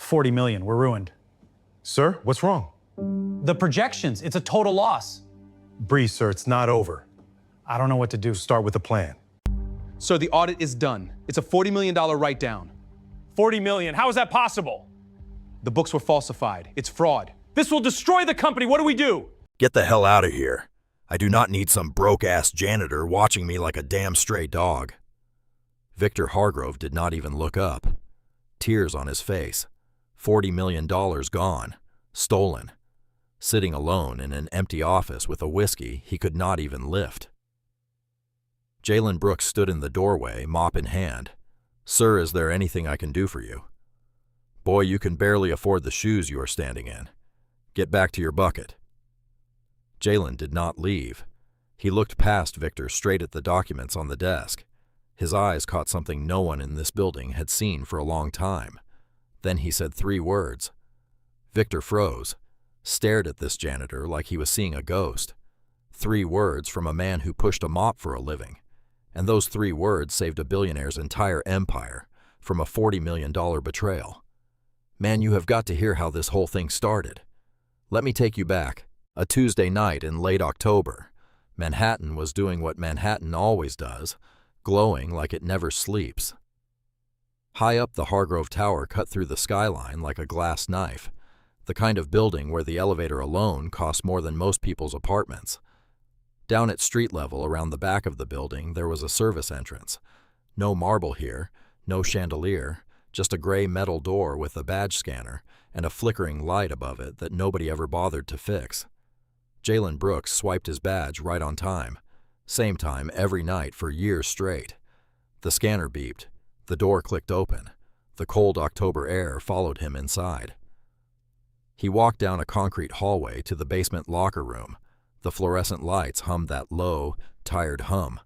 40 million, we're ruined. Sir, what's wrong? The projections, it's a total loss. Breathe, sir, it's not over. I don't know what to do. Start with a plan. Sir, the audit is done. It's a $40 million write-down. 40 million, how is that possible? The books were falsified. It's fraud. This will destroy the company, what do we do? Get the hell out of here. I do not need some broke-ass janitor watching me like a damn stray dog. Victor Hargrove did not even look up. Tears on his face. $40 million gone. Stolen. Sitting alone in an empty office with a whiskey he could not even lift. Jalen Brooks stood in the doorway, mop in hand. "Sir, is there anything I can do for you?" "Boy, you can barely afford the shoes you are standing in. Get back to your bucket." Jalen did not leave. He looked past Victor straight at the documents on the desk. His eyes caught something no one in this building had seen for a long time. Then he said 3 words. Victor froze, stared at this janitor like he was seeing a ghost. 3 words from a man who pushed a mop for a living. And those 3 words saved a billionaire's entire empire from a $40 million betrayal. Man, you have got to hear how this whole thing started. Let me take you back. A Tuesday night in late October. Manhattan was doing what Manhattan always does, glowing like it never sleeps. High up, the Hargrove Tower cut through the skyline like a glass knife, the kind of building where the elevator alone costs more than most people's apartments. Down at street level around the back of the building, there was a service entrance. No marble here, no chandelier, just a gray metal door with a badge scanner and a flickering light above it that nobody ever bothered to fix. Jalen Brooks swiped his badge right on time. Same time every night for years straight. The scanner beeped. The door clicked open. The cold October air followed him inside. He walked down a concrete hallway to the basement locker room. The fluorescent lights hummed that low, tired hum.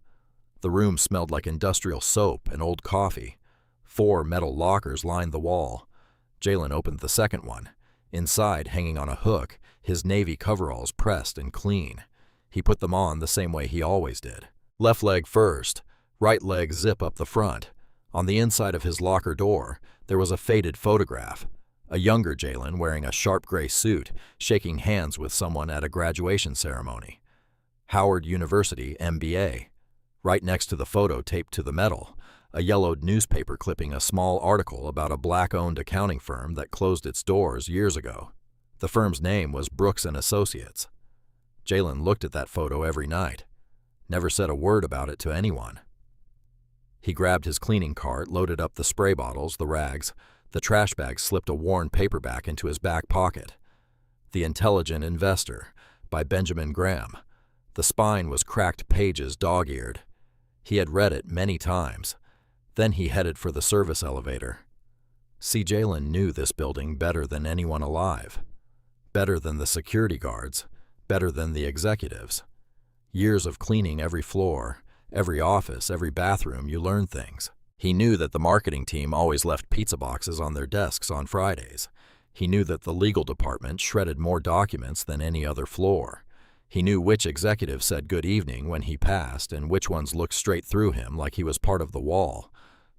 The room smelled like industrial soap and old coffee. 4 metal lockers lined the wall. Jalen opened the second one. Inside, hanging on a hook, his navy coveralls pressed and clean. He put them on the same way he always did. Left leg first, right leg zip up the front. On the inside of his locker door, there was a faded photograph. A younger Jalen wearing a sharp gray suit, shaking hands with someone at a graduation ceremony. Howard University MBA. Right next to the photo taped to the metal, a yellowed newspaper clipping a small article about a black-owned accounting firm that closed its doors years ago. The firm's name was Brooks & Associates. Jalen looked at that photo every night. Never said a word about it to anyone. He grabbed his cleaning cart, loaded up the spray bottles, the rags. The trash bag slipped a worn paperback into his back pocket. The Intelligent Investor, by Benjamin Graham. The spine was cracked pages dog-eared. He had read it many times. Then he headed for the service elevator. See, Jalen knew this building better than anyone alive. Better than the security guards. Better than the executives. Years of cleaning every floor, every office, every bathroom, you learn things. He knew that the marketing team always left pizza boxes on their desks on Fridays. He knew that the legal department shredded more documents than any other floor. He knew which executive said good evening when he passed and which ones looked straight through him like he was part of the wall.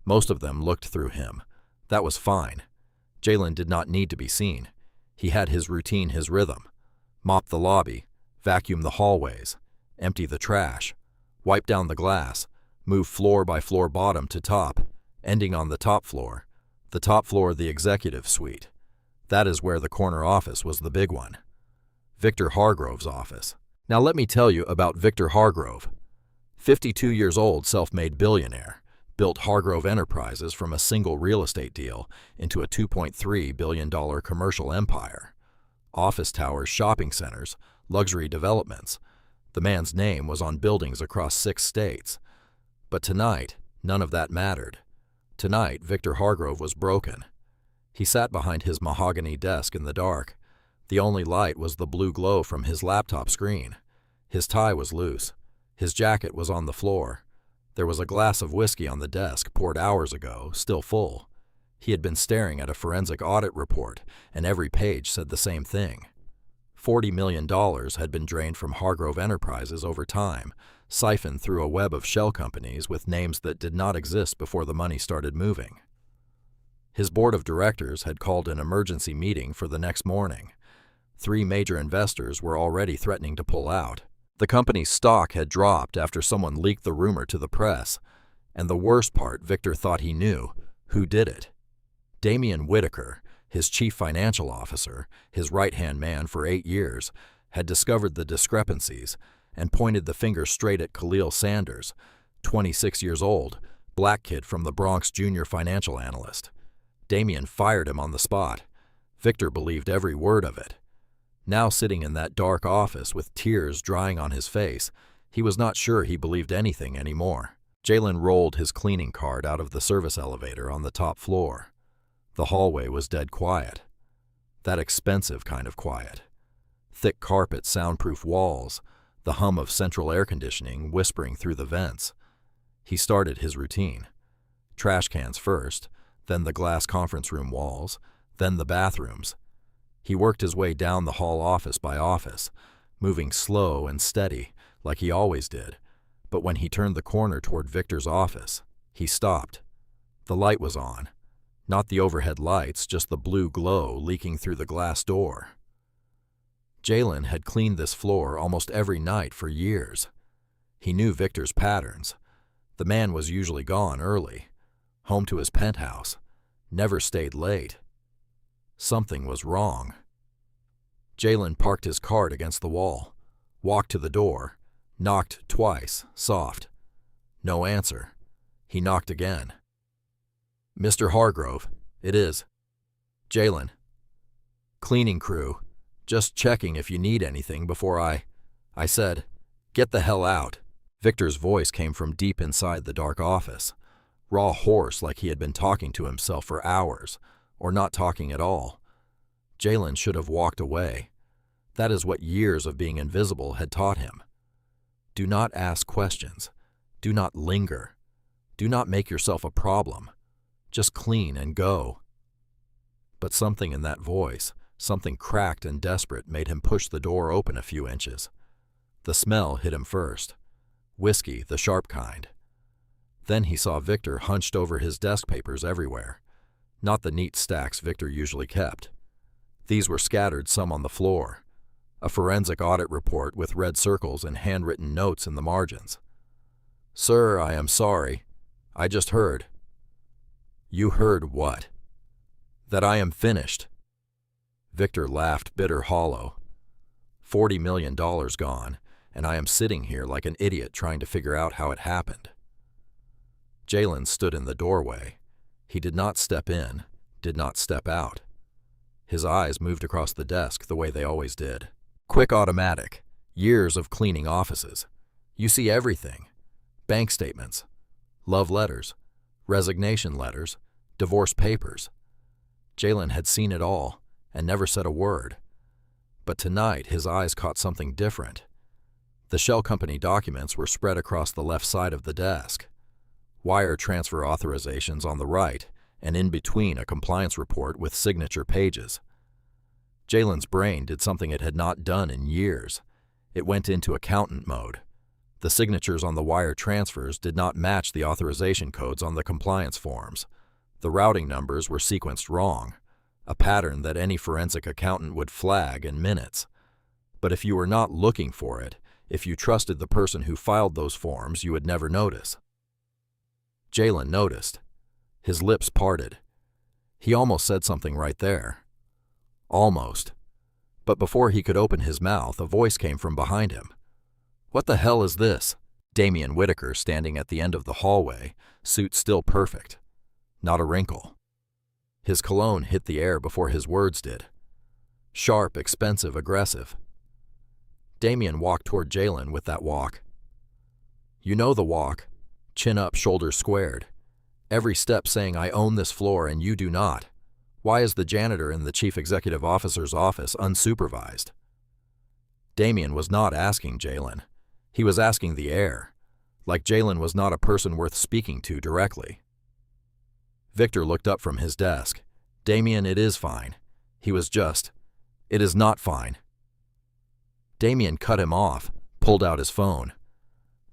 Most of them looked through him. That was fine. Jalen did not need to be seen. He had his routine, his rhythm. Mop the lobby, vacuum the hallways, empty the trash, wipe down the glass, move floor by floor bottom to top, ending on the top floor the executive suite. That is where the corner office was the big one. Victor Hargrove's office. Now let me tell you about Victor Hargrove. 52 years old, self-made billionaire, built Hargrove Enterprises from a single real estate deal into a $2.3 billion commercial empire. Office towers, shopping centers, luxury developments. The man's name was on buildings across 6 states. But tonight, none of that mattered. Tonight, Victor Hargrove was broken. He sat behind his mahogany desk in the dark. The only light was the blue glow from his laptop screen. His tie was loose. His jacket was on the floor. There was a glass of whiskey on the desk poured hours ago, still full. He had been staring at a forensic audit report, and every page said the same thing. $40 million had been drained from Hargrove Enterprises over time, siphoned through a web of shell companies with names that did not exist before the money started moving. His board of directors had called an emergency meeting for the next morning. 3 major investors were already threatening to pull out. The company's stock had dropped after someone leaked the rumor to the press, and the worst part, Victor thought he knew who did it. Damian Whitaker, his chief financial officer, his right-hand man for 8 years, had discovered the discrepancies and pointed the finger straight at Khalil Sanders, 26 years old, black kid from the Bronx, junior financial analyst. Damian fired him on the spot. Victor believed every word of it. Now sitting in that dark office with tears drying on his face, he was not sure he believed anything anymore. Jalen rolled his cleaning cart out of the service elevator on the top floor. The hallway was dead quiet. That expensive kind of quiet. Thick carpet, soundproof walls, the hum of central air conditioning whispering through the vents. He started his routine. Trash cans first, then the glass conference room walls, then the bathrooms. He worked his way down the hall office by office, moving slow and steady, like he always did. But when he turned the corner toward Victor's office, he stopped. The light was on. Not the overhead lights, just the blue glow leaking through the glass door. Jalen had cleaned this floor almost every night for years. He knew Victor's patterns. The man was usually gone early, home to his penthouse, never stayed late. Something was wrong. Jalen parked his cart against the wall, walked to the door, knocked twice, soft. No answer. He knocked again. "Mr. Hargrove, it is. Jalen. Cleaning crew. Just checking if you need anything before I said, get the hell out." Victor's voice came from deep inside the dark office, raw hoarse like he had been talking to himself for hours, or not talking at all. Jalen should have walked away. That is what years of being invisible had taught him. Do not ask questions. Do not linger. Do not make yourself a problem. Just clean and go. But something in that voice, something cracked and desperate, made him push the door open a few inches. The smell hit him first. Whiskey, the sharp kind. Then he saw Victor hunched over his desk papers everywhere. Not the neat stacks Victor usually kept. These were scattered, some on the floor. A forensic audit report with red circles and handwritten notes in the margins. "Sir, I am sorry. I just heard." "You heard what?" "That I am finished." Victor laughed, bitter, hollow. $40 million gone, and I am sitting here like an idiot trying to figure out how it happened. Jalen stood in the doorway. He did not step in, did not step out. His eyes moved across the desk the way they always did. Quick automatic. Years of cleaning offices. You see everything. Bank statements. Love letters. Resignation letters. Divorce papers. Jalen had seen it all and never said a word. But tonight his eyes caught something different. The shell company documents were spread across the left side of the desk. Wire transfer authorizations on the right, and in between a compliance report with signature pages. Jalen's brain did something it had not done in years. It went into accountant mode. The signatures on the wire transfers did not match the authorization codes on the compliance forms. The routing numbers were sequenced wrong, a pattern that any forensic accountant would flag in minutes. But if you were not looking for it, if you trusted the person who filed those forms, you would never notice. Jalen noticed. His lips parted. He almost said something right there. Almost. But before he could open his mouth, a voice came from behind him. "What the hell is this?" Damian Whitaker, standing at the end of the hallway, suit still perfect. Not a wrinkle. His cologne hit the air before his words did. Sharp, expensive, aggressive. Damian walked toward Jalen with that walk. You know the walk. Chin up, shoulders squared. Every step saying, I own this floor and you do not. Why is the janitor in the chief executive officer's office unsupervised? Damian was not asking Jalen. He was asking the air, like Jalen was not a person worth speaking to directly. Victor looked up from his desk. Damian, it is fine. He was just, it is not fine. Damian cut him off, pulled out his phone.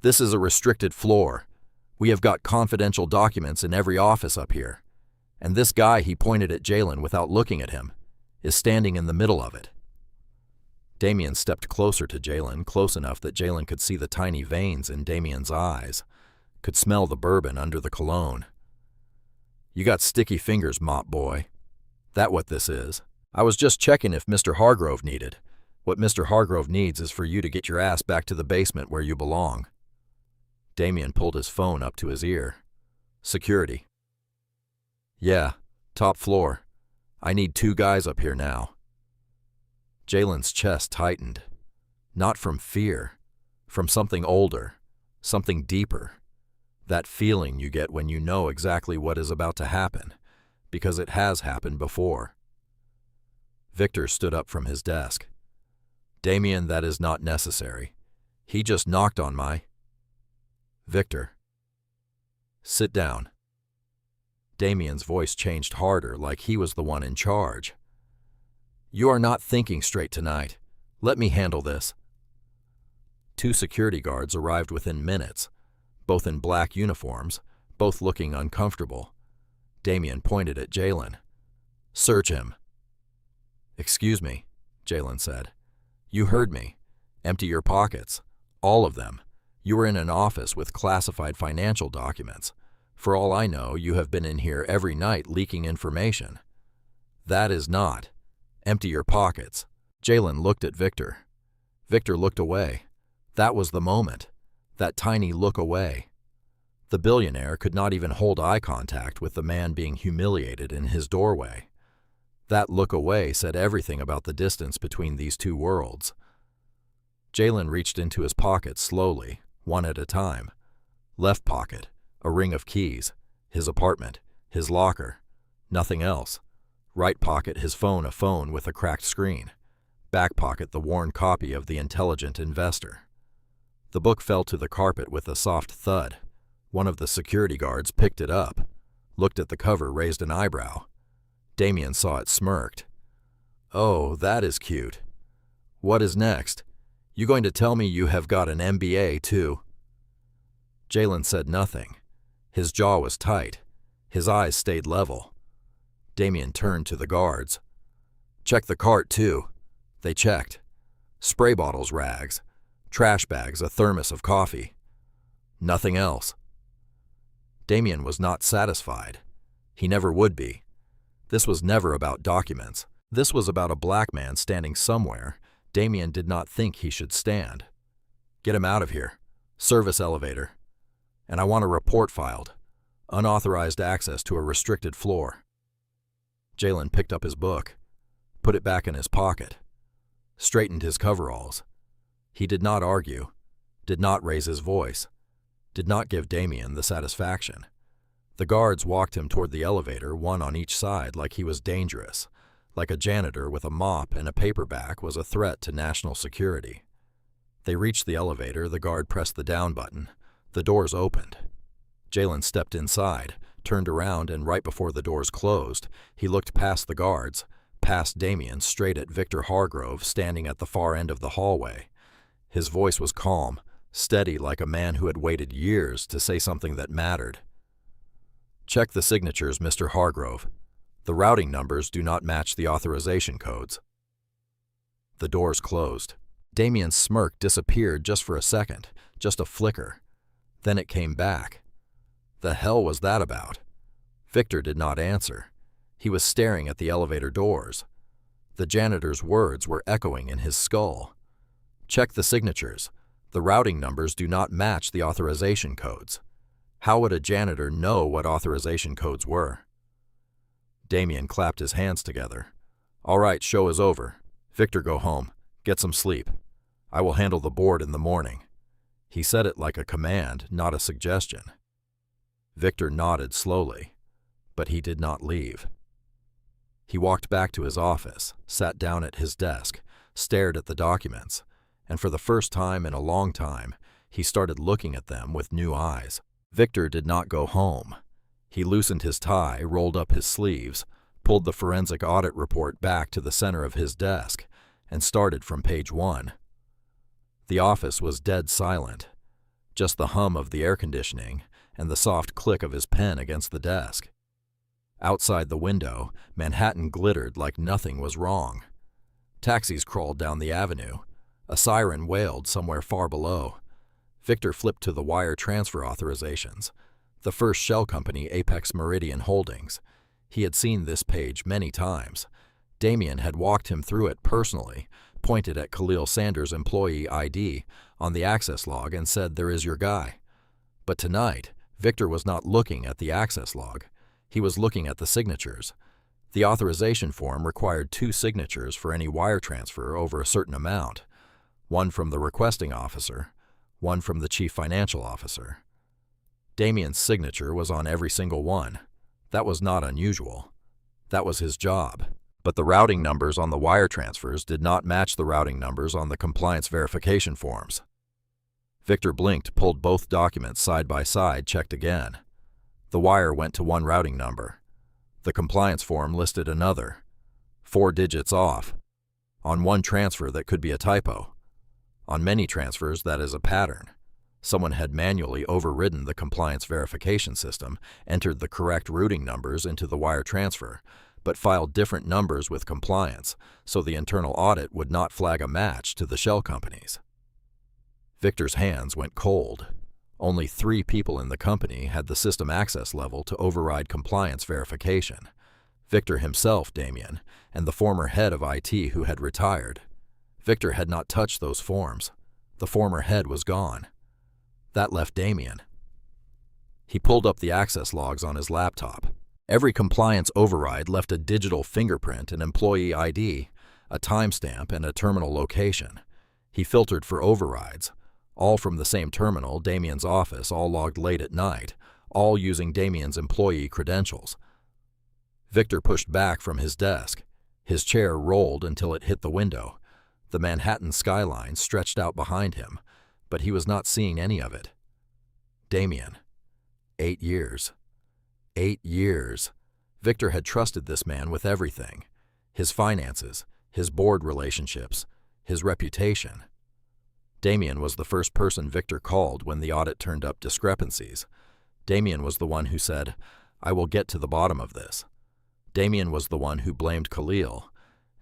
This is a restricted floor. We have got confidential documents in every office up here. And this guy he pointed at Jalen without looking at him is standing in the middle of it. Damien stepped closer to Jalen, close enough that Jalen could see the tiny veins in Damien's eyes, could smell the bourbon under the cologne. "You got sticky fingers, mop boy. That what this is? I was just checking if Mr. Hargrove needed. What Mr. Hargrove needs is for you to get your ass back to the basement where you belong." Damien pulled his phone up to his ear. "Security." "Yeah, top floor. I need 2 guys up here now." Jalen's chest tightened. Not from fear, from something older, something deeper. That feeling you get when you know exactly what is about to happen, because it has happened before. Victor stood up from his desk. "Damien, that is not necessary. He just knocked on my—" "Victor, sit down." Damien's voice changed harder, like he was the one in charge. "You are not thinking straight tonight. Let me handle this." 2 security guards arrived within minutes, both in black uniforms, both looking uncomfortable. Damien pointed at Jalen. "Search him." "Excuse me," Jalen said. "You heard me. Empty your pockets. All of them. You were in an office with classified financial documents. For all I know, you have been in here every night leaking information. That is not. Empty your pockets." Jalen looked at Victor. Victor looked away. That was the moment. That tiny look away. The billionaire could not even hold eye contact with the man being humiliated in his doorway. That look away said everything about the distance between these 2 worlds. Jalen reached into his pockets slowly, one at a time. Left pocket, a ring of keys, his apartment, his locker, nothing else. Right pocket, his phone, a phone with a cracked screen. Back pocket, the worn copy of The Intelligent Investor. The book fell to the carpet with a soft thud. One of the security guards picked it up, looked at the cover, raised an eyebrow. Damien saw it, smirked. "Oh, that is cute. What is next? You going to tell me you have got an MBA, too?" Jalen said nothing. His jaw was tight. His eyes stayed level. Damien turned to the guards. "Check the cart, too." They checked. Spray bottles, rags, trash bags, a thermos of coffee. Nothing else. Damien was not satisfied. He never would be. This was never about documents. This was about a black man standing somewhere Damien did not think he should stand. "Get him out of here. Service elevator. And I want a report filed. Unauthorized access to a restricted floor." Jalen picked up his book, put it back in his pocket, straightened his coveralls. He did not argue, did not raise his voice, did not give Damien the satisfaction. The guards walked him toward the elevator, one on each side, like he was dangerous, like a janitor with a mop and a paperback was a threat to national security. They reached the elevator, the guard pressed the down button. The doors opened. Jalen stepped inside, turned around, and right before the doors closed, he looked past the guards, past Damien, straight at Victor Hargrove standing at the far end of the hallway. His voice was calm, steady, like a man who had waited years to say something that mattered. "Check the signatures, Mr. Hargrove. The routing numbers do not match the authorization codes." The doors closed. Damien's smirk disappeared just for a second, just a flicker. Then it came back. The hell was that about? Victor did not answer. He was staring at the elevator doors. The janitor's words were echoing in his skull. "Check the signatures. The routing numbers do not match the authorization codes." How would a janitor know what authorization codes were? Damien clapped his hands together. "All right, show is over. Victor, go home. Get some sleep. I will handle the board in the morning." He said it like a command, not a suggestion. Victor nodded slowly, but he did not leave. He walked back to his office, sat down at his desk, stared at the documents, and for the first time in a long time, he started looking at them with new eyes. Victor did not go home. He loosened his tie, rolled up his sleeves, pulled the forensic audit report back to the center of his desk, and started from page 1. The office was dead silent, just the hum of the air conditioning and the soft click of his pen against the desk. Outside the window, Manhattan glittered like nothing was wrong. Taxis crawled down the avenue. A siren wailed somewhere far below. Victor flipped to the wire transfer authorizations. The first shell company, Apex Meridian Holdings. He had seen this page many times. Damien had walked him through it personally, pointed at Khalil Sanders' employee ID on the access log and said, "There is your guy." But tonight, Victor was not looking at the access log. He was looking at the signatures. The authorization form required 2 signatures for any wire transfer over a certain amount. One from the requesting officer, one from the chief financial officer. Damien's signature was on every single one. That was not unusual. That was his job. But the routing numbers on the wire transfers did not match the routing numbers on the compliance verification forms. Victor blinked, pulled both documents side by side, checked again. The wire went to one routing number. The compliance form listed another. 4 digits off. On one transfer, that could be a typo. On many transfers, that is a pattern. Someone had manually overridden the compliance verification system, entered the correct routing numbers into the wire transfer, but filed different numbers with compliance, so the internal audit would not flag a match to the shell companies. Victor's hands went cold. Only 3 people in the company had the system access level to override compliance verification. Victor himself, Damien, and the former head of IT who had retired. Victor had not touched those forms. The former head was gone. That left Damien. He pulled up the access logs on his laptop. Every compliance override left a digital fingerprint, an employee ID, a timestamp, and a terminal location. He filtered for overrides, all from the same terminal, Damien's office, all logged late at night, all using Damien's employee credentials. Victor pushed back from his desk. His chair rolled until it hit the window. The Manhattan skyline stretched out behind him, but he was not seeing any of it. Damien. 8 years. 8 years. Victor had trusted this man with everything. His finances, his board relationships, his reputation. Damien was the first person Victor called when the audit turned up discrepancies. Damien was the one who said, "I will get to the bottom of this." Damien was the one who blamed Khalil.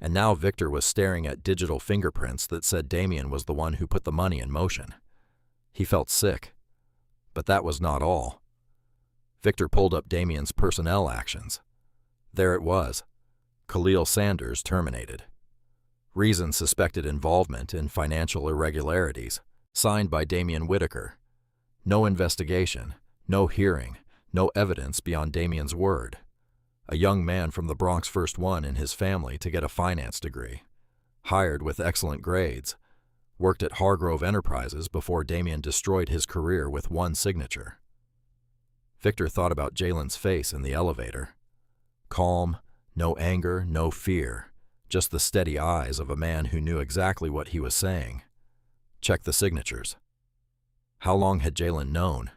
And now Victor was staring at digital fingerprints that said Damien was the one who put the money in motion. He felt sick. But that was not all. Victor pulled up Damien's personnel actions. There it was. Khalil Sanders terminated. Reason suspected involvement in financial irregularities. Signed by Damien Whitaker. No investigation, no hearing, no evidence beyond Damien's word. A young man from the Bronx, first one in his family to get a finance degree. Hired with excellent grades. Worked at Hargrove Enterprises before Damien destroyed his career with one signature. Victor thought about Jalen's face in the elevator. Calm, no anger, no fear, just the steady eyes of a man who knew exactly what he was saying. Check the signatures. How long had Jalen known?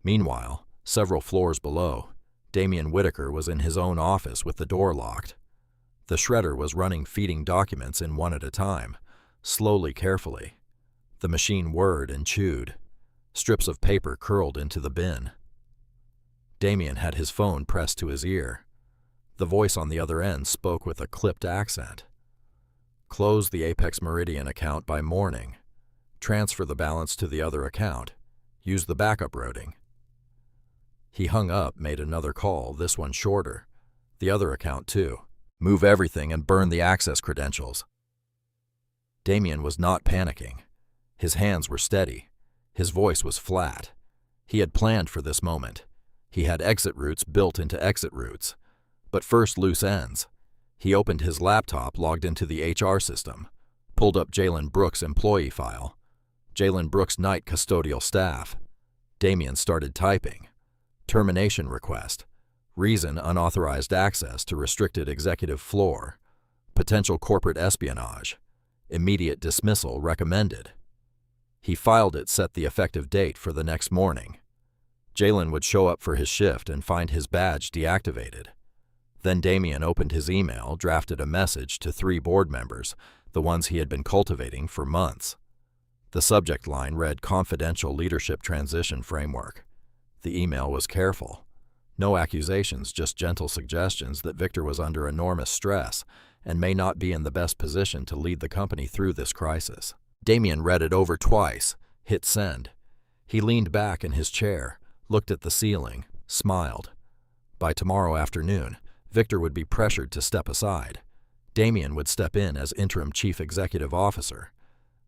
Meanwhile, several floors below, Damien Whitaker was in his own office with the door locked. The shredder was running, feeding documents in one at a time, slowly, carefully. The machine whirred and chewed. Strips of paper curled into the bin. Damien had his phone pressed to his ear. The voice on the other end spoke with a clipped accent. Close the Apex Meridian account by morning. Transfer the balance to the other account. Use the backup routing. He hung up, made another call, this one shorter. The other account too. Move everything and burn the access credentials. Damien was not panicking. His hands were steady. His voice was flat. He had planned for this moment. He had exit routes built into exit routes. But first, loose ends. He opened his laptop, logged into the HR system, pulled up Jalen Brooks' employee file. Jalen Brooks' night custodial staff. Damien started typing. Termination request. Reason: unauthorized access to restricted executive floor. Potential corporate espionage. Immediate dismissal recommended. He filed it, set the effective date for the next morning. Jalen would show up for his shift and find his badge deactivated. Then Damien opened his email, drafted a message to 3 board members, the ones he had been cultivating for months. The subject line read Confidential Leadership Transition Framework. The email was careful. No accusations, just gentle suggestions that Victor was under enormous stress and may not be in the best position to lead the company through this crisis. Damien read it over twice, hit send. He leaned back in his chair, looked at the ceiling, smiled. By tomorrow afternoon, Victor would be pressured to step aside. Damien would step in as interim chief executive officer.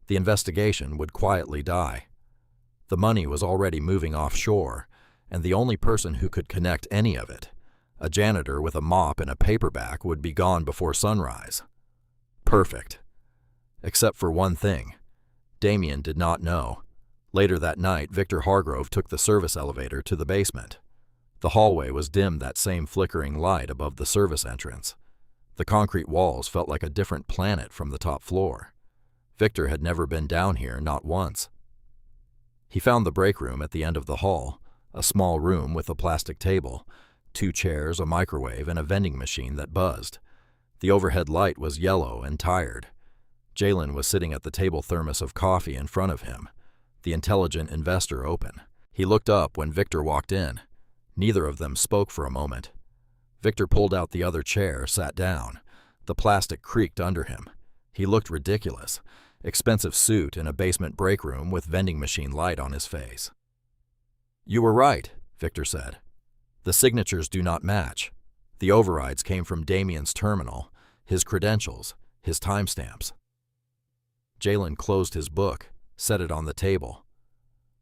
The investigation would quietly die. The money was already moving offshore, and the only person who could connect any of it, a janitor with a mop and a paperback, would be gone before sunrise. Perfect. Except for one thing. Damien did not know. Later that night, Victor Hargrove took the service elevator to the basement. The hallway was dimmed that same flickering light above the service entrance. The concrete walls felt like a different planet from the top floor. Victor had never been down here, not once. He found the break room at the end of the hall, a small room with a plastic table, 2 chairs, a microwave, and a vending machine that buzzed. The overhead light was yellow and tired. Jalen was sitting at the table, thermos of coffee in front of him, the intelligent investor open. He looked up when Victor walked in. Neither of them spoke for a moment. Victor pulled out the other chair, sat down. The plastic creaked under him. He looked ridiculous. Expensive suit in a basement break room with vending machine light on his face. "You were right," Victor said. "The signatures do not match. The overrides came from Damien's terminal, his credentials, his timestamps." Jalen closed his book, set it on the table.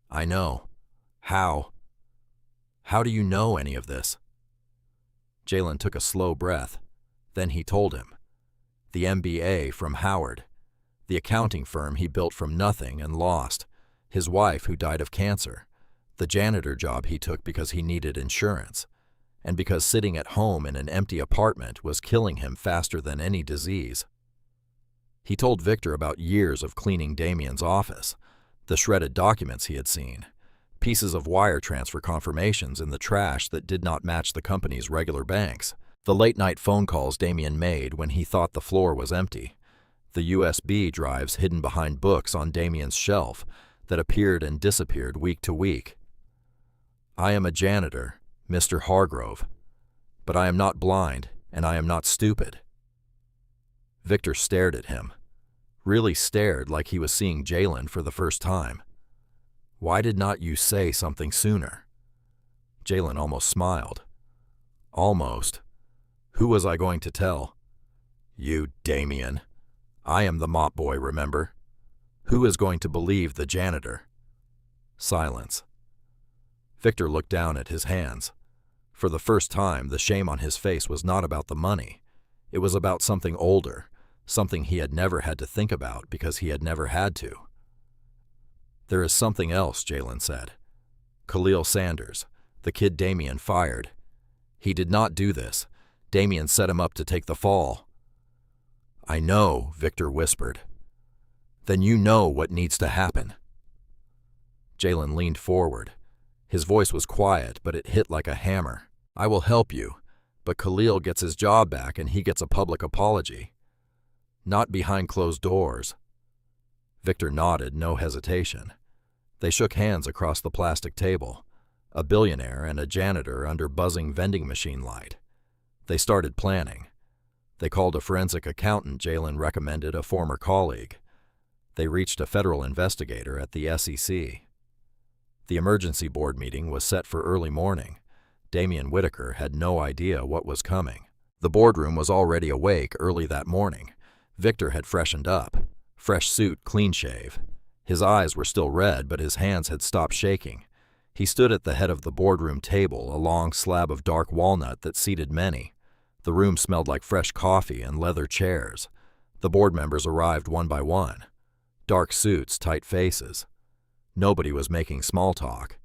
"I know. How? How do you know any of this?" Jalen took a slow breath. Then he told him. The MBA from Howard. The accounting firm he built from nothing and lost. His wife who died of cancer. The janitor job he took because he needed insurance. And because sitting at home in an empty apartment was killing him faster than any disease. He told Victor about years of cleaning Damien's office, the shredded documents he had seen, pieces of wire transfer confirmations in the trash that did not match the company's regular banks, the late-night phone calls Damien made when he thought the floor was empty, the USB drives hidden behind books on Damien's shelf that appeared and disappeared week to week. "I am a janitor, Mr. Hargrove, but I am not blind and I am not stupid." Victor stared at him, really stared like he was seeing Jalen for the first time. "Why did not you say something sooner?" Jalen almost smiled. "Almost. Who was I going to tell?" "You, Damien. I am the mop boy, remember? Who is going to believe the janitor?" Silence. Victor looked down at his hands. For the first time, the shame on his face was not about the money. It was about something older, something he had never had to think about because he had never had to. "There is something else," Jalen said. "Khalil Sanders, the kid Damien fired. He did not do this. Damien set him up to take the fall." "I know," Victor whispered. "Then you know what needs to happen." Jalen leaned forward. His voice was quiet, but it hit like a hammer. "I will help you, but Khalil gets his job back and he gets a public apology. Not behind closed doors." Victor nodded, no hesitation. They shook hands across the plastic table, a billionaire and a janitor under buzzing vending machine light. They started planning. They called a forensic accountant Jalen recommended, a former colleague. They reached a federal investigator at the SEC. The emergency board meeting was set for early morning. Damien Whitaker had no idea what was coming. The boardroom was already awake early that morning. Victor had freshened up. Fresh suit, clean shave. His eyes were still red, but his hands had stopped shaking. He stood at the head of the boardroom table, a long slab of dark walnut that seated many. The room smelled like fresh coffee and leather chairs. The board members arrived one by one. Dark suits, tight faces. Nobody was making small talk.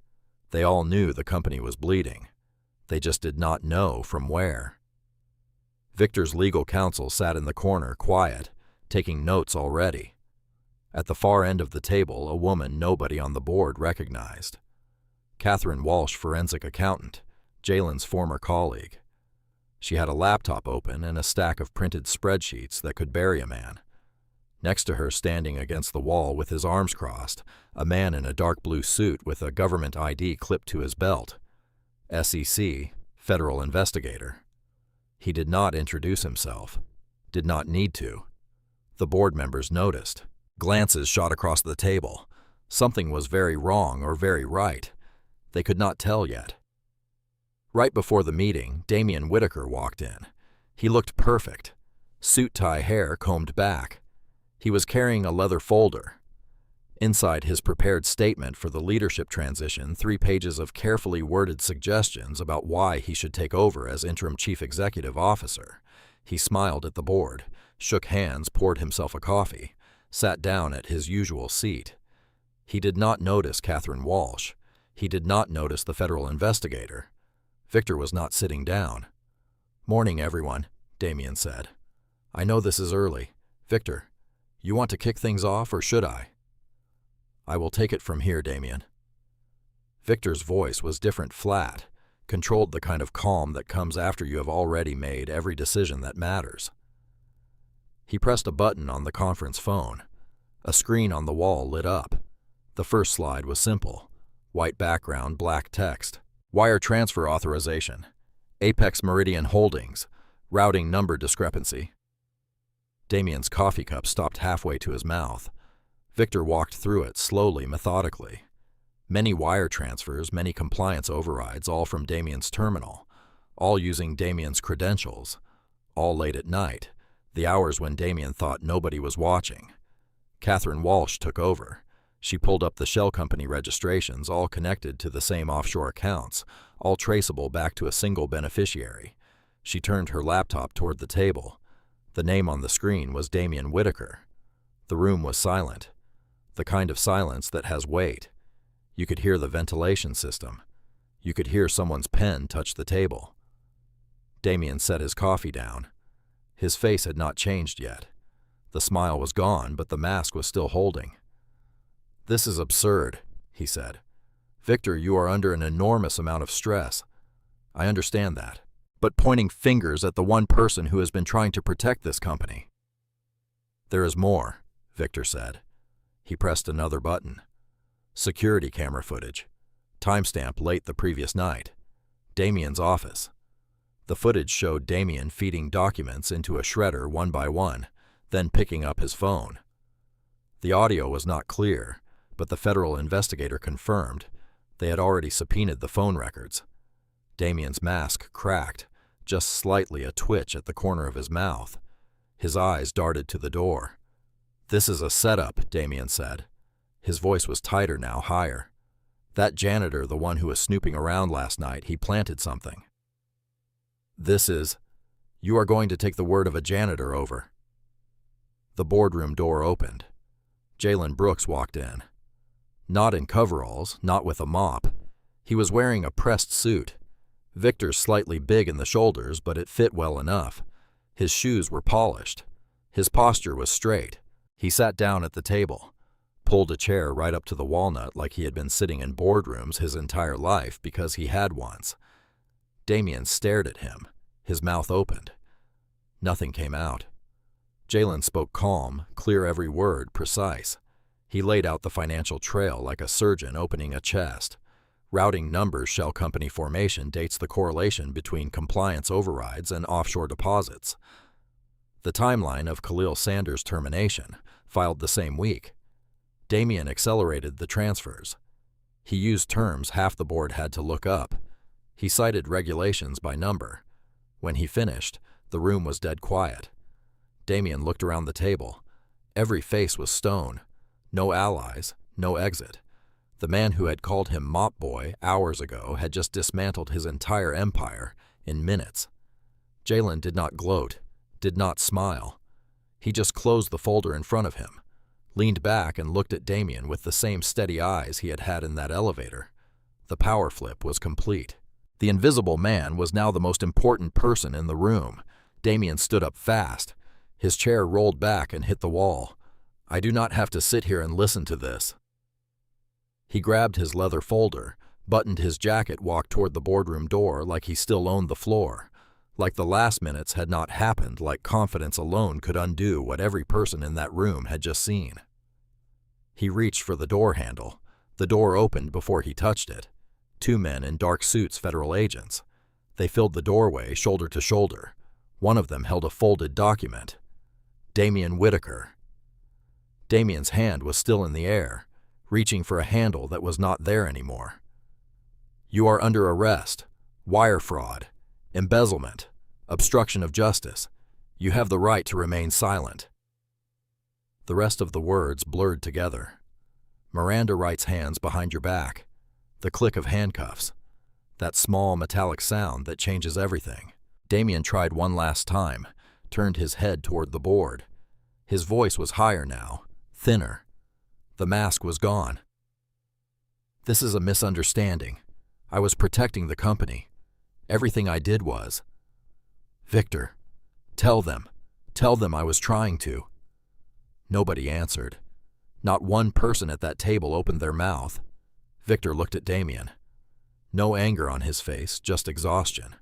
They all knew the company was bleeding. They just did not know from where. Victor's legal counsel sat in the corner, quiet, taking notes already. At the far end of the table, a woman nobody on the board recognized. Catherine Walsh, forensic accountant, Jalen's former colleague. She had a laptop open and a stack of printed spreadsheets that could bury a man. Next to her, standing against the wall with his arms crossed, a man in a dark blue suit with a government ID clipped to his belt. SEC, federal investigator. He did not introduce himself, did not need to. The board members noticed. Glances shot across the table. Something was very wrong or very right. They could not tell yet. Right before the meeting, Damian Whitaker walked in. He looked perfect. Suit-tie hair combed back. He was carrying a leather folder. Inside his prepared statement for the leadership transition, 3 pages of carefully worded suggestions about why he should take over as interim chief executive officer. He smiled at the board, shook hands, poured himself a coffee, sat down at his usual seat. He did not notice Catherine Walsh. He did not notice the federal investigator. Victor was not sitting down. "Morning, everyone," Damian said. "I know this is early. Victor, you want to kick things off, or should I?" "I will take it from here, Damian." Victor's voice was different, flat, controlled, the kind of calm that comes after you have already made every decision that matters. He pressed a button on the conference phone. A screen on the wall lit up. The first slide was simple. White background, black text. Wire transfer authorization. Apex Meridian Holdings. Routing number discrepancy. Damian's coffee cup stopped halfway to his mouth. Victor walked through it slowly, methodically. Many wire transfers, many compliance overrides, all from Damian's terminal, all using Damian's credentials, all late at night, the hours when Damian thought nobody was watching. Catherine Walsh took over. She pulled up the shell company registrations, all connected to the same offshore accounts, all traceable back to a single beneficiary. She turned her laptop toward the table. The name on the screen was Damian Whitaker. The room was silent. The kind of silence that has weight. You could hear the ventilation system. You could hear someone's pen touch the table. Damian set his coffee down. His face had not changed yet. The smile was gone, but the mask was still holding. "This is absurd," he said. "Victor, you are under an enormous amount of stress. I understand that. But pointing fingers at the one person who has been trying to protect this company." "There is more," Victor said. He pressed another button. Security camera footage. Timestamp late the previous night. Damian's office. The footage showed Damian feeding documents into a shredder one by one, then picking up his phone. The audio was not clear, but the federal investigator confirmed they had already subpoenaed the phone records. Damian's mask cracked, just slightly a twitch at the corner of his mouth. His eyes darted to the door. "This is a setup," Damian said. His voice was tighter now, higher. "That janitor, the one who was snooping around last night, he planted something. You are going to take the word of a janitor over." The boardroom door opened. Jalen Brooks walked in. Not in coveralls, not with a mop. He was wearing a pressed suit. Victor's slightly big in the shoulders, but it fit well enough. His shoes were polished. His posture was straight. He sat down at the table, pulled a chair right up to the walnut like he had been sitting in boardrooms his entire life because he had once. Damian stared at him, his mouth opened. Nothing came out. Jalen spoke calm, clear every word, precise. He laid out the financial trail like a surgeon opening a chest. Routing numbers shell company formation dates the correlation between compliance overrides and offshore deposits. The timeline of Khalil Sanders' termination, filed the same week. Damian accelerated the transfers. He used terms half the board had to look up. He cited regulations by number. When he finished, the room was dead quiet. Damian looked around the table. Every face was stone. No allies, no exit. The man who had called him Mop Boy hours ago had just dismantled his entire empire in minutes. Jalen did not gloat, did not smile. He just closed the folder in front of him, leaned back and looked at Damian with the same steady eyes he had had in that elevator. The power flip was complete. The invisible man was now the most important person in the room. Damian stood up fast. His chair rolled back and hit the wall. "I do not have to sit here and listen to this." He grabbed his leather folder, buttoned his jacket, walked toward the boardroom door like he still owned the floor, like the last minutes had not happened, like confidence alone could undo what every person in that room had just seen. He reached for the door handle. The door opened before he touched it. 2 men in dark suits, federal agents. They filled the doorway, shoulder to shoulder. One of them held a folded document. Damian Whitaker. Damian's hand was still in the air, reaching for a handle that was not there anymore. You are under arrest. Wire fraud. Embezzlement. Obstruction of justice. You have the right to remain silent. The rest of the words blurred together. Miranda writes hands behind your back. The click of handcuffs. That small metallic sound that changes everything. Damian tried one last time, turned his head toward the board. His voice was higher now, thinner. The mask was gone. This is a misunderstanding. I was protecting the company. Everything I did was. Victor, tell them I was trying to. Nobody answered. Not one person at that table opened their mouth. Victor looked at Damian. No anger on his face, just exhaustion.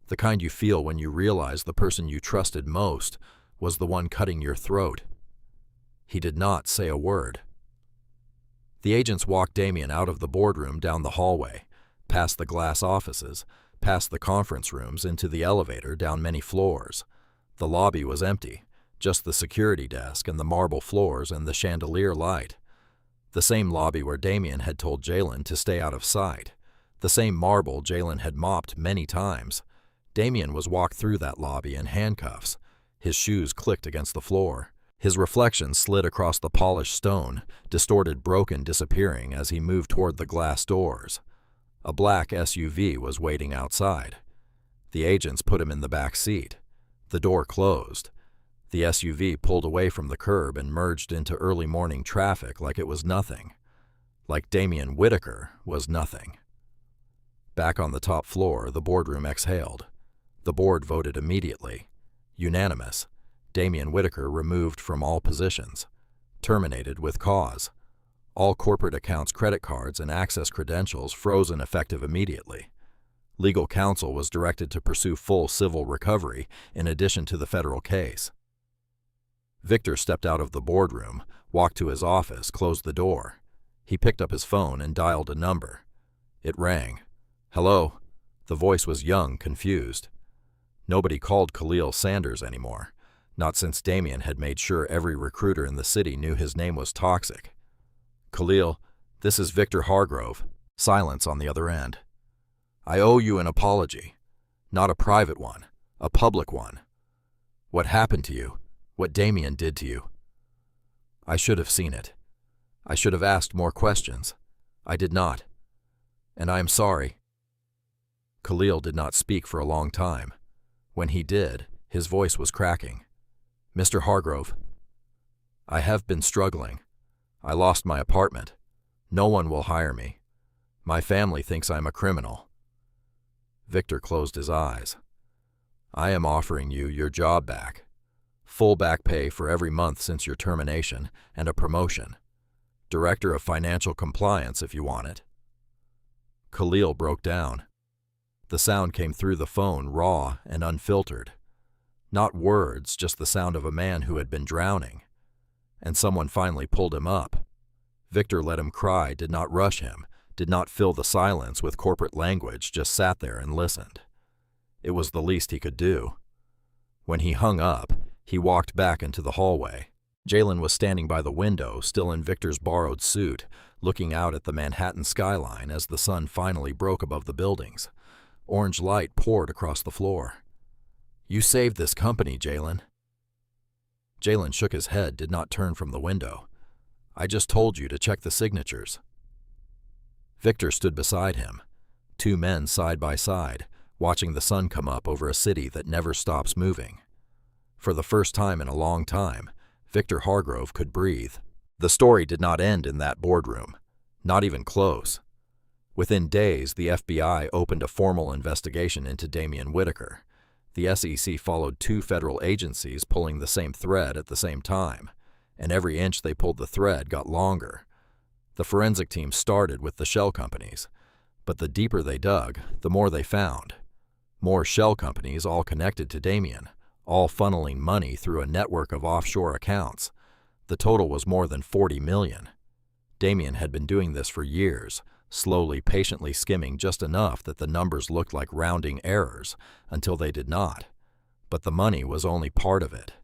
The kind you feel when you realize the person you trusted most was the one cutting your throat. He did not say a word. The agents walked Damian out of the boardroom down the hallway, past the glass offices, past the conference rooms, into the elevator down many floors. The lobby was empty, just the security desk and the marble floors and the chandelier light. The same lobby where Damian had told Jalen to stay out of sight. The same marble Jalen had mopped many times. Damian was walked through that lobby in handcuffs. His shoes clicked against the floor. His reflection slid across the polished stone, distorted, broken, disappearing as he moved toward the glass doors. A black SUV was waiting outside. The agents put him in the back seat. The door closed. The SUV pulled away from the curb and merged into early morning traffic like it was nothing. Like Damian Whitaker was nothing. Back on the top floor, the boardroom exhaled. The board voted immediately. Unanimous. Damian Whitaker removed from all positions. Terminated with cause. All corporate accounts, credit cards, and access credentials frozen effective immediately. Legal counsel was directed to pursue full civil recovery in addition to the federal case. Victor stepped out of the boardroom, walked to his office, closed the door. He picked up his phone and dialed a number. It rang. Hello. The voice was young, confused. Nobody called Khalil Sanders anymore, not since Damian had made sure every recruiter in the city knew his name was toxic. Khalil, this is Victor Hargrove. Silence on the other end. I owe you an apology. Not a private one, a public one. What happened to you? What Damian did to you? I should have seen it. I should have asked more questions. I did not. And I am sorry. Khalil did not speak for a long time. When he did, his voice was cracking. Mr. Hargrove, I have been struggling. I lost my apartment. No one will hire me. My family thinks I'm a criminal. Victor closed his eyes. I am offering you your job back. Full back pay for every month since your termination and a promotion. Director of Financial Compliance if you want it. Khalil broke down. The sound came through the phone raw and unfiltered. Not words, just the sound of a man who had been drowning. And someone finally pulled him up. Victor let him cry, did not rush him, did not fill the silence with corporate language, just sat there and listened. It was the least he could do. When he hung up, he walked back into the hallway. Jalen was standing by the window, still in Victor's borrowed suit, looking out at the Manhattan skyline as the sun finally broke above the buildings. Orange light poured across the floor. You saved this company, Jalen. Jalen shook his head, did not turn from the window. I just told you to check the signatures. Victor stood beside him, two men side by side, watching the sun come up over a city that never stops moving. For the first time in a long time, Victor Hargrove could breathe. The story did not end in that boardroom, not even close. Within days, the FBI opened a formal investigation into Damian Whitaker. The SEC followed two federal agencies pulling the same thread at the same time, and every inch they pulled the thread got longer. The forensic team started with the shell companies, but the deeper they dug, the more they found. More shell companies all connected to Damian, all funneling money through a network of offshore accounts. The total was more than $40 million. Damian had been doing this for years, slowly, patiently skimming just enough that the numbers looked like rounding errors until they did not. But the money was only part of it.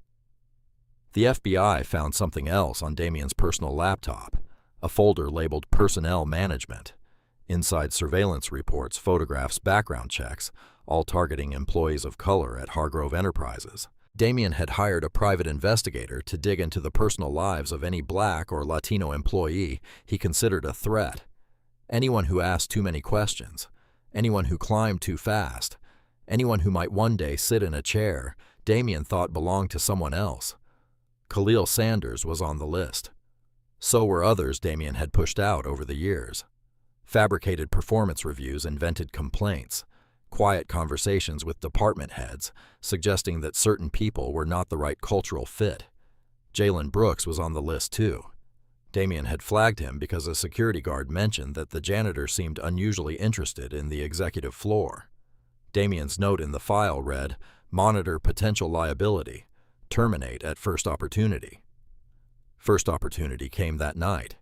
The FBI found something else on Damien's personal laptop, a folder labeled Personnel Management. Inside surveillance reports, photographs, background checks, all targeting employees of color at Hargrove Enterprises. Damien had hired a private investigator to dig into the personal lives of any Black or Latino employee he considered a threat. Anyone who asked too many questions, anyone who climbed too fast, anyone who might one day sit in a chair Damien thought belonged to someone else. Khalil Sanders was on the list. So were others Damien had pushed out over the years. Fabricated performance reviews, invented complaints, quiet conversations with department heads suggesting that certain people were not the right cultural fit. Jalen Brooks was on the list too. Damien had flagged him because a security guard mentioned that the janitor seemed unusually interested in the executive floor. Damien's note in the file read, "Monitor potential liability. Terminate at first opportunity." First opportunity came that night.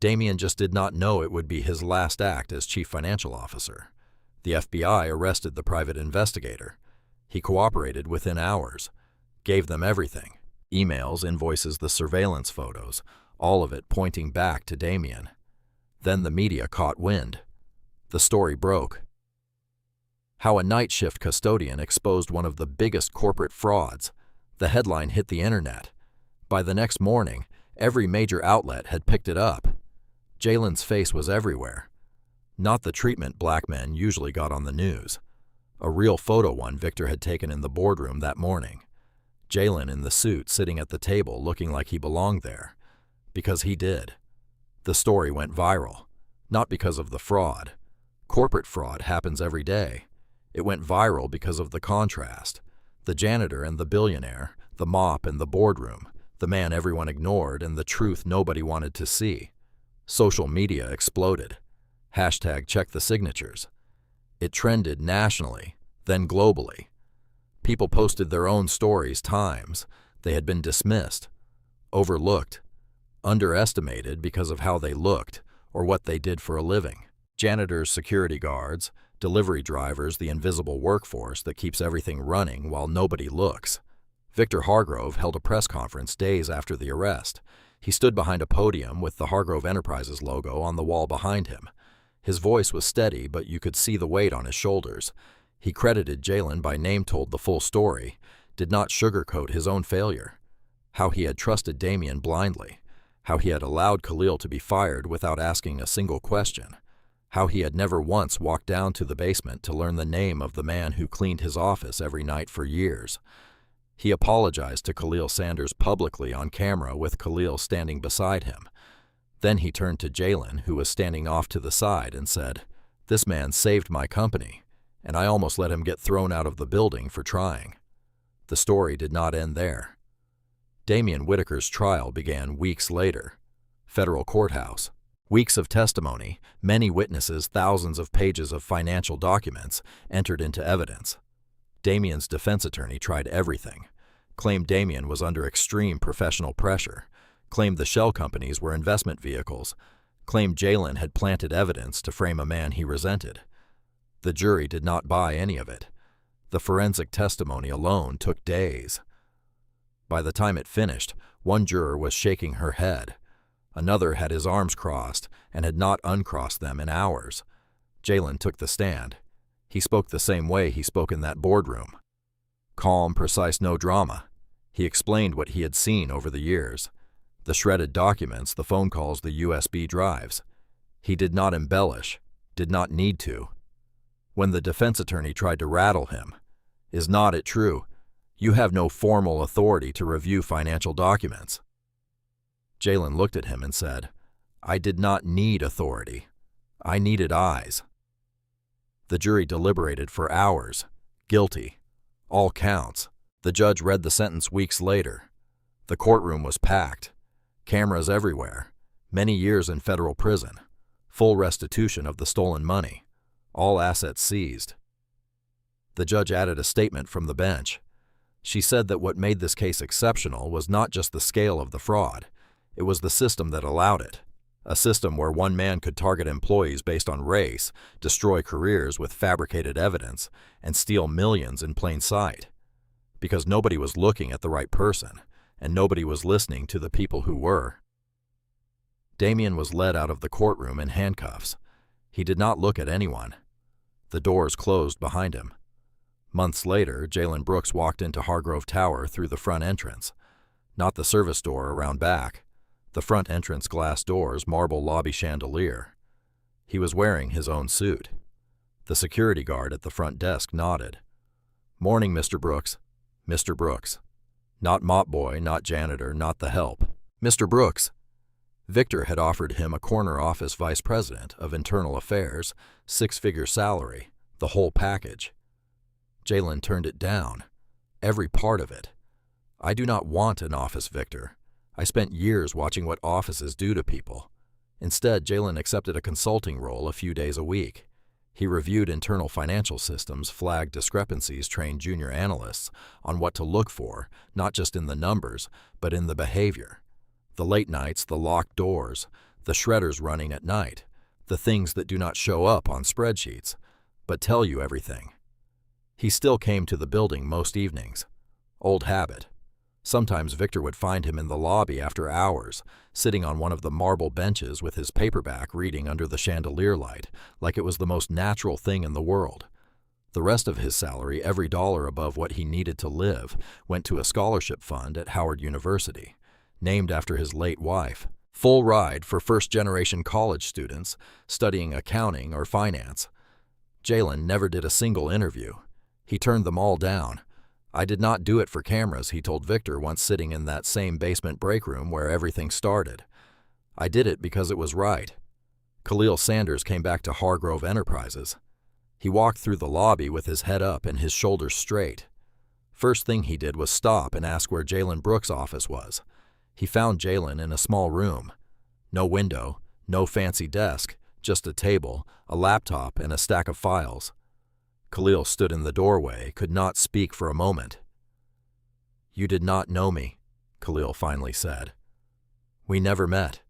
Damien just did not know it would be his last act as chief financial officer. The FBI arrested the private investigator. He cooperated within hours, gave them everything. Emails, invoices, the surveillance photos, all of it pointing back to Damien. Then the media caught wind. The story broke. How a night shift custodian exposed one of the biggest corporate frauds. The headline hit the internet. By the next morning, every major outlet had picked it up. Jalen's face was everywhere. Not the treatment Black men usually got on the news. A real photo one Victor had taken in the boardroom that morning. Jalen in the suit sitting at the table looking like he belonged there. Because he did. The story went viral. Not because of the fraud. Corporate fraud happens every day. It went viral because of the contrast. The janitor and the billionaire, the mop and the boardroom, the man everyone ignored and the truth nobody wanted to see. Social media exploded. Hashtag check the signatures. It trended nationally, then globally. People posted their own stories times. They had been dismissed, overlooked, underestimated because of how they looked or what they did for a living. Janitors, security guards, delivery drivers, the invisible workforce that keeps everything running while nobody looks. Victor Hargrove held a press conference days after the arrest. He stood behind a podium with the Hargrove Enterprises logo on the wall behind him. His voice was steady, but you could see the weight on his shoulders. He credited Jalen by name, told the full story, did not sugarcoat his own failure. How he had trusted Damien blindly. How he had allowed Khalil to be fired without asking a single question. How he had never once walked down to the basement to learn the name of the man who cleaned his office every night for years. He apologized to Khalil Sanders publicly on camera with Khalil standing beside him. Then he turned to Jalen, who was standing off to the side, and said, "This man saved my company, and I almost let him get thrown out of the building for trying." The story did not end there. Damien Whitaker's trial began weeks later. Federal courthouse. Weeks of testimony, many witnesses, thousands of pages of financial documents entered into evidence. Damien's defense attorney tried everything. Claimed Damien was under extreme professional pressure. Claimed the shell companies were investment vehicles. Claimed Jalen had planted evidence to frame a man he resented. The jury did not buy any of it. The forensic testimony alone took days. By the time it finished, one juror was shaking her head. Another had his arms crossed and had not uncrossed them in hours. Jalen took the stand. He spoke the same way he spoke in that boardroom. Calm, precise, no drama. He explained what he had seen over the years. The shredded documents, the phone calls, the USB drives. He did not embellish, did not need to. When the defense attorney tried to rattle him, "Is not it true? You have no formal authority to review financial documents." Jalen looked at him and said, "I did not need authority. I needed eyes." The jury deliberated for hours. Guilty. All counts. The judge read the sentence weeks later. The courtroom was packed. Cameras everywhere. Many years in federal prison. Full restitution of the stolen money. All assets seized. The judge added a statement from the bench. She said that what made this case exceptional was not just the scale of the fraud. It was the system that allowed it. A system where one man could target employees based on race, destroy careers with fabricated evidence, and steal millions in plain sight. Because nobody was looking at the right person, and nobody was listening to the people who were. Damien was led out of the courtroom in handcuffs. He did not look at anyone. The doors closed behind him. Months later, Jalen Brooks walked into Hargrove Tower through the front entrance. Not the service door around back. The front entrance glass door's marble lobby chandelier. He was wearing his own suit. The security guard at the front desk nodded. "Morning, Mr. Brooks." Mr. Brooks. Not mop boy, not janitor, not the help. Mr. Brooks. Victor had offered him a corner office vice president of internal affairs, 6-figure salary, the whole package. Jalen turned it down. Every part of it. "I do not want an office, Victor. I spent years watching what offices do to people." Instead, Jalen accepted a consulting role a few days a week. He reviewed internal financial systems, flagged discrepancies, trained junior analysts on what to look for, not just in the numbers, but in the behavior. The late nights, the locked doors, the shredders running at night, the things that do not show up on spreadsheets, but tell you everything. He still came to the building most evenings. Old habit. Sometimes Victor would find him in the lobby after hours, sitting on one of the marble benches with his paperback reading under the chandelier light, like it was the most natural thing in the world. The rest of his salary, every dollar above what he needed to live, went to a scholarship fund at Howard University, named after his late wife. Full ride for first-generation college students studying accounting or finance. Jalen never did a single interview. He turned them all down. "I did not do it for cameras," he told Victor once sitting in that same basement break room where everything started. "I did it because it was right." Khalil Sanders came back to Hargrove Enterprises. He walked through the lobby with his head up and his shoulders straight. First thing he did was stop and ask where Jalen Brooks' office was. He found Jalen in a small room. No window, no fancy desk, just a table, a laptop, and a stack of files. Khalil stood in the doorway, could not speak for a moment. "You did not know me," Khalil finally said. "We never met.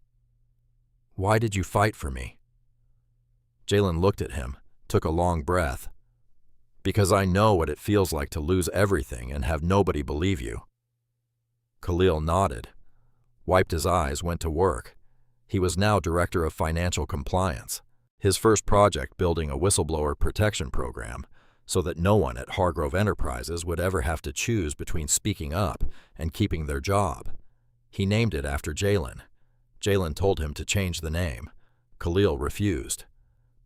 Why did you fight for me?" Jalen looked at him, took a long breath. "Because I know what it feels like to lose everything and have nobody believe you." Khalil nodded, wiped his eyes, went to work. He was now director of financial compliance. His first project building a whistleblower protection program so that no one at Hargrove Enterprises would ever have to choose between speaking up and keeping their job. He named it after Jalen. Jalen told him to change the name. Khalil refused.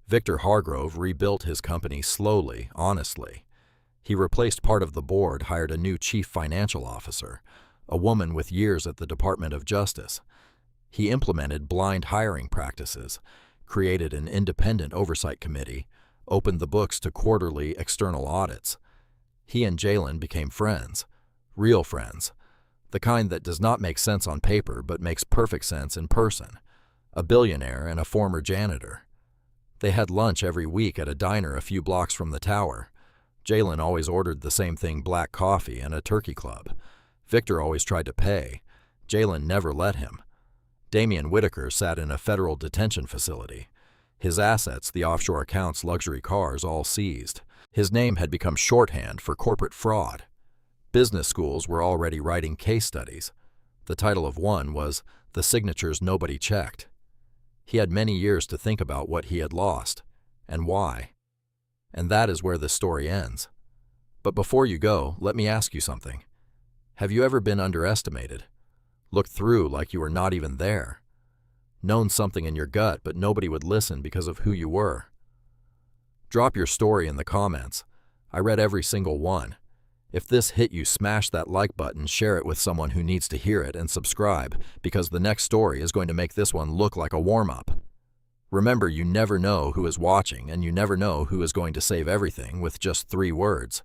Victor Hargrove rebuilt his company slowly, honestly. He replaced part of the board, hired a new chief financial officer, a woman with years at the Department of Justice. He implemented blind hiring practices, created an independent oversight committee, opened the books to quarterly external audits. He and Jalen became friends, real friends, the kind that does not make sense on paper but makes perfect sense in person, a billionaire and a former janitor. They had lunch every week at a diner a few blocks from the tower. Jalen always ordered the same thing, black coffee and a turkey club. Victor always tried to pay. Jalen never let him. Damian Whitaker sat in a federal detention facility. His assets, the offshore accounts, luxury cars, all seized. His name had become shorthand for corporate fraud. Business schools were already writing case studies. The title of one was "The Signatures Nobody Checked." He had many years to think about what he had lost, and why. And that is where this story ends. But before you go, let me ask you something. Have you ever been underestimated? Looked through like you were not even there? Known something in your gut, but nobody would listen because of who you were? Drop your story in the comments. I read every single one. If this hit you, smash that like button, share it with someone who needs to hear it, and subscribe, because the next story is going to make this one look like a warm-up. Remember, you never know who is watching, and you never know who is going to save everything with just 3 words.